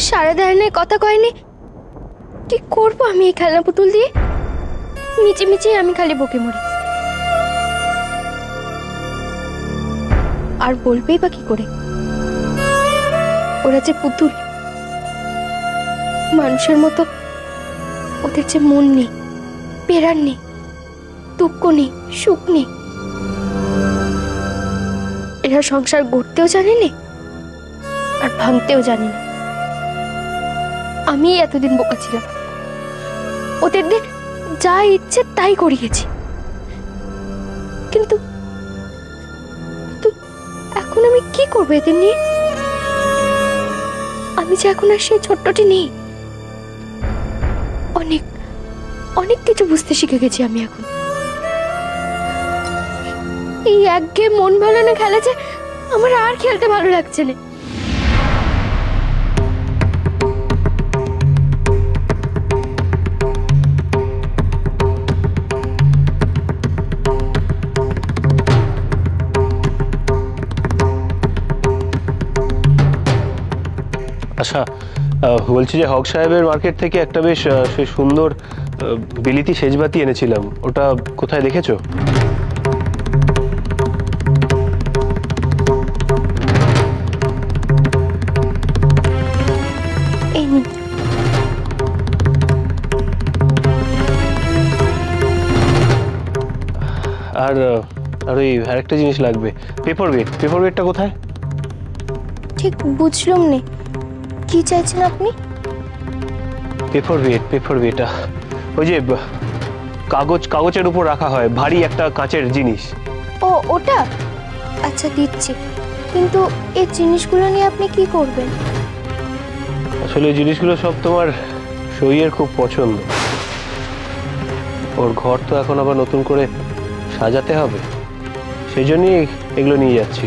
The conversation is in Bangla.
সারা দেয় না, কথা কয়নি। কি করবো আমি এই খেলনা পুতুল দিয়ে? মিচি মিচি আমি খালি বকে মরি। আর বলবেই বা কি করে? ওরা যে পুতুল, মানুষের মতো ওদের যে মন নেই, পেরার নেই, দুঃখ নেই, সুখ নেই। এরা সংসার গড়তেও জানে না আর ভাঙতেও জানে না। আমি এতদিন বোকা ছিলাম, ওদের দিয়ে যা ইচ্ছে তাই করিয়েছি। কিন্তু এখন আমি কি করবো এদের নিয়ে? আমি যে এখন আর সেই ছোট্টটি নেই। অনেক অনেক কিছু বুঝতে শিখে গেছি আমি এখন। এই একঘেয়ে মন ভালো খেলা যে আমার আর খেলতে ভালো লাগছে না। আচ্ছা, বলছি যে হক সাহেবের মার্কেট থেকে একটা বেশ সুন্দর বিলিতি সেজবাতি এনেছিলাম, ওটা কোথায় দেখেছো? আর ওই আরেকটা জিনিস লাগবে, পেপার ওয়েটটা কোথায়? ঠিক বুঝলাম না, কি চাইছেন আপনি? পেপার ওয়েট ওই যে কাগজের উপর রাখা হয়, ভারী একটা কাঁচের জিনিস। ও, ওটা? আচ্ছা দিচ্ছি, কিন্তু এই জিনিসগুলো নিয়ে আপনি কি করবেন? আসলে জিনিসগুলো সব তোমার সইয়ের খুব পছন্দ। ওর ঘর তো এখন আবার নতুন করে সাজাতে হবে, সেই জন্যই এগুলো নিয়ে যাচ্ছি।